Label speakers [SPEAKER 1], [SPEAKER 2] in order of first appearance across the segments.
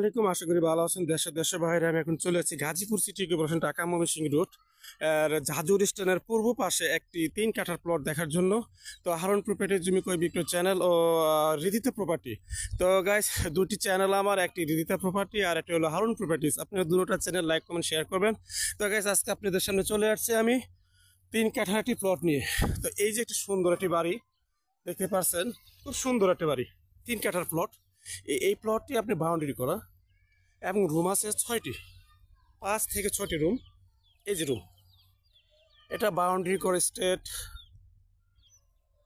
[SPEAKER 1] আসসালামাইকুম, আশা করি ভালো আছেন। দেশের বাইরে আমি এখন চলে আছি Gazipur city corporation, Dhaka Mymensingh road Jajur স্ট্যান্ডের পূর্ব পাশে একটি 3 কাঠার প্লট দেখার জন্য। তো হারুন প্রপার্টি জমি ক্রয় বিক্রয় চ্যানেল ও রিদিতা প্রপার্টি। তো গাইস, দুটি চ্যানেল আমার, একটি রিদিতা প্রপার্টি আর একটি হলো হারুন প্রপার্টিজ। আপনারা দুটোটা চ্যানেল লাইক কমেন্ট শেয়ার করবেন। তো গাইস, আজকে আপনাদের সামনে চলে আসছে আমি 3 কাঠার একটি প্লট নিয়ে। তো এই যে একটি সুন্দর একটি বাড়ি দেখতে পাচ্ছেন, খুব সুন্দর একটা বাড়ি, 3 কাঠার প্লট। এই প্লটটি আপনি বাউন্ডারি করা এবং রুম আছে 6টি, 5 থেকে 6টি রুম। এই যে রুম, এটা বাউন্ডারি করে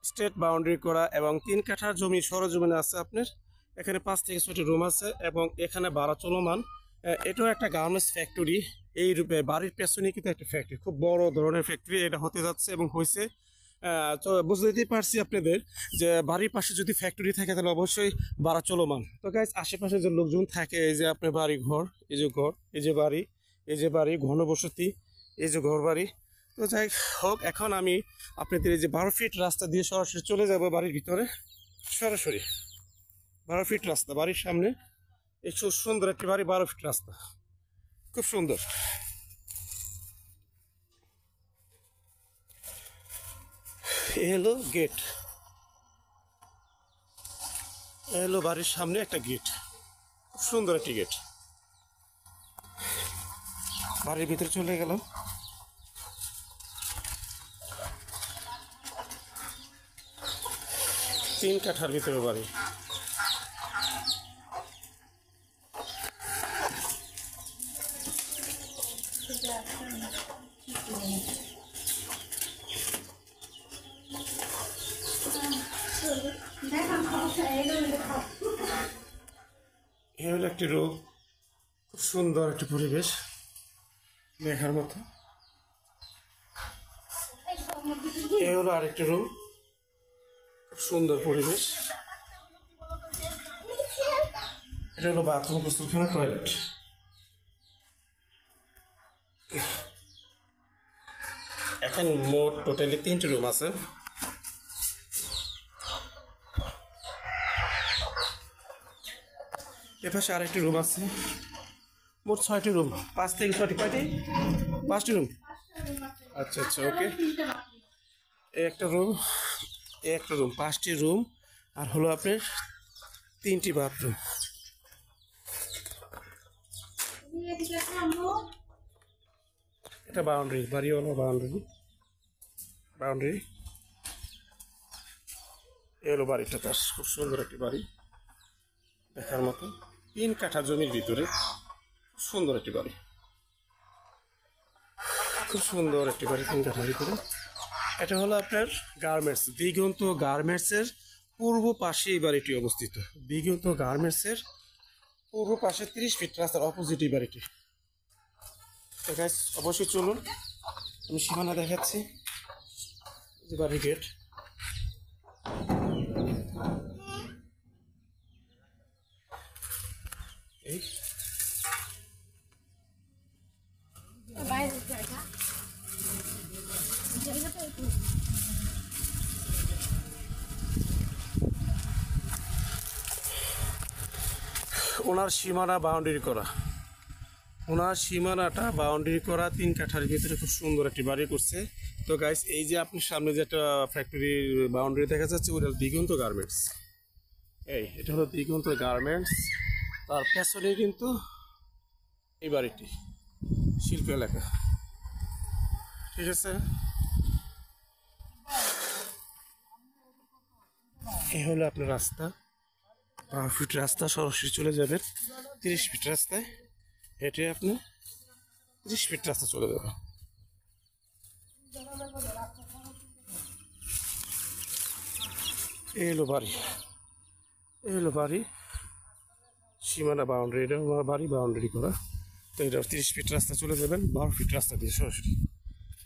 [SPEAKER 1] স্টেট বাউন্ডারি করা এবং 3 কাঠার জমি সরজমিনে আছে আপনার। এখানে 5 থেকে 6টি রুম আছে এবং এখানে ভাড়া চলমান। এটাও একটা গার্মেন্টস ফ্যাক্টরি। এই রূপে বাড়ির পেছনে কিন্তু একটা ফ্যাক্টরি, খুব বড় ধরনের ফ্যাক্টরি এটা হতে যাচ্ছে এবং হয়েছে। তো বুঝতেই পারছি আপনাদের যে বাড়ির পাশে যদি ফ্যাক্টরি থাকে তাহলে অবশ্যই ভাড়া চলমান। তো গাইজ, আশেপাশে যে লোকজন থাকে, এই যে আপনার বাড়ি ঘর, এই যে ঘর, এই যে বাড়ি, এই যে বাড়ি, ঘনবসতি, এই যে ঘর বাড়ি। তো যাই হোক, এখন আমি আপনাদের এই যে 12 ফিট রাস্তা দিয়ে সরাসরি চলে যাব বাড়ির ভিতরে। সরাসরি 12 ফিট রাস্তা বাড়ির সামনে। এই সুন্দর একটি বাড়ি, 12 ফিট রাস্তা, খুব সুন্দর। এ হলো গেট, এ হলো বাড়ির সামনে একটা গেট, খুব সুন্দর একটি গেট। বাড়ির ভিতরে চলে গেলাম। তিন কাঠার ভিতরে বাড়ি। এ হলো একটি রুম, খুব সুন্দর একটি পরিবেশ দেখার মতো। এ হলো আরেকটি রুম, খুব সুন্দর পরিবেশ। এটা হলো বাথরুম, গোসলখানা, টয়লেট। এখন মোট টোটালি 3টি রুম আছে। এপাশে আরেকটি রুম আছে। মোট 6টি রুম, 5 থেকে 6টি, কয়টি? 5টি রুম। আচ্ছা আচ্ছা, ওকে। একটা রুম, একটা রুম, 5টি রুম আর হলো আপনার 3টি বাথরুম। এটা বাউন্ডারি, বাড়িওয়ালা বাউন্ডারি। এলো বাড়িটা, তার খুব সুন্দর একটি বাড়ি দেখার মতো। 3 কাঠা জমির ভিতরে খুব সুন্দর একটি বাড়ি, খুব সুন্দর একটি বাড়ি 3 কাঠার ভিতরে। এটা হলো আপনার গার্মেন্টস, দিগন্ত গার্মেন্টসের পূর্ব পাশে এই বাড়িটি অবস্থিত। দিগন্ত গার্মেন্টসের পূর্ব পাশে 30 ফিট রাস্তার অপোজিট এই বাড়িটি। তো গাইস, অবশ্যই চলুন, আমি সীমানা দেখাচ্ছি। যে বাড়ির গেট, এই ওনার সীমানা বাউন্ডারি করা, ওনার সীমানাটা বাউন্ডারি করা 3 কাঠার ভিতরে খুব সুন্দর একটি বাড়ি করছে। তো গাইস, এই যে আপনার সামনে যে একটা ফ্যাক্টরির বাউন্ডারি দেখা যাচ্ছে, ওটা দিগন্ত গার্মেন্টস। এটা হলো দিগন্ত গার্মেন্টস। তার পেছনে কিন্তু এই বাড়িটি শিল্প এলাকা, ঠিক আছে। এই হলো আপনার রাস্তা, 12 ফিট রাস্তা, সরাসরি চলে যাবেন 30 ফিট রাস্তায়। হেঁটে আপনি 30 ফিট রাস্তা চলে যাবে। এই হলো বাড়ি, এই হলো বাড়ি, সীমানা বাউন্ডারি। এটা আমার বাড়ি বাউন্ডারি করা। তো এটা 30 ফিট রাস্তা চলে যাবেন 12 ফিট রাস্তা দিয়ে সরাসরি।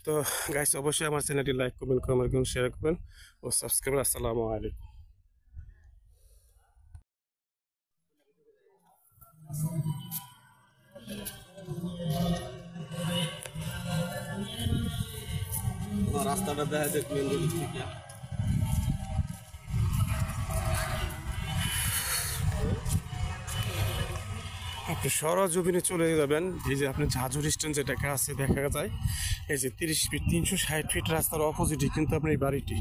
[SPEAKER 1] তো গাইস, অবশ্যই আমার চ্যানেলটি লাইক করবেন, কমেন্ট করবেন, শেয়ার করবেন ও সাবস্ক্রাইব। আসসালামু আলাইকুম। রাস্তাটা দেখা যাক মেন রোড থেকে। আপনি সরজমিনে চলে যাবেন, এই যে আপনি ঝাঁঝুর স্ট্যান্ড যেটাকে আছে দেখা যায়, এই যে 30 ফিট 360 ফিট রাস্তার অপোজিটে কিন্তু আপনার এই বাড়িটি,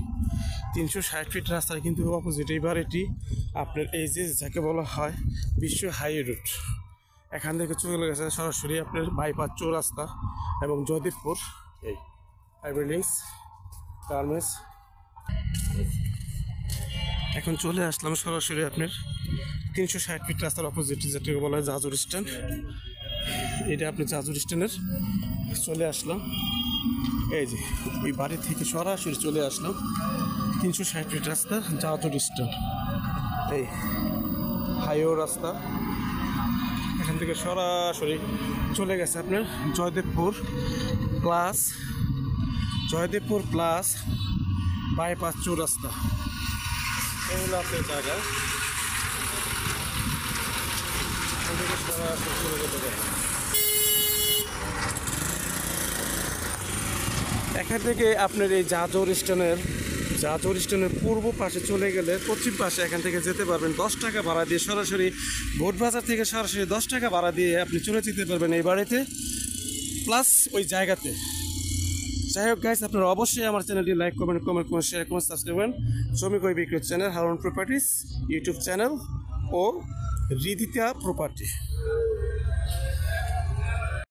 [SPEAKER 1] 360 ফিট রাস্তার কিন্তু অপোজিট এই বাড়িটি আপনার, এই যে যাকে বলা হয় বিশ্ব হাই রুট, এখান থেকে চলে গেছে সরাসরি আপনার বাইপাস চৌরাস্তা এবং জয়দেবপুর, এই হাই বিল্ডিংস গার্মেন্টস। এখন চলে আসলাম সরাসরি আপনার 360 ফিট রাস্তার অপোজিট যেটাকে বলা হয় ঝাঁঝুর স্ট্যান্ড। এটা আপনি ঝাঁঝুর স্ট্যান্ডের চলে আসলাম, এই যে ওই বাড়ি থেকে সরাসরি চলে আসলাম 360 ফিট রাস্তা ঝাঁঝুর স্ট্যান্ড, এই হাইওয়ে রাস্তা। এখান থেকে সরাসরি চলে গেছে আপনার জয়দেবপুর প্লাস বাইপাস চৌরাস্তা, এই হলো আপনার জায়গা। এখান থেকে আপনার এই ঝাঁঝুর স্ট্যান্ডের পূর্ব পাশে চলে গেলে পশ্চিম পাশে এখান থেকে যেতে পারবেন 10 টাকা ভাড়া দিয়ে, সরাসরি ভোটবাজার থেকে সরাসরি 10 টাকা ভাড়া দিয়ে আপনি চলে যেতে পারবেন এই বাড়িতে প্লাস ওই জায়গাতে। যাই হোক গাইস, আপনারা অবশ্যই আমার চ্যানেলটি লাইক করবেন, কমেন্ট করবেন, শেয়ার করবেন, সাবস্ক্রাইব করবেন। জমি ক্রয় বিক্রয় channel Harun properties YouTube channel ও রিদিতা প্রপার্টি।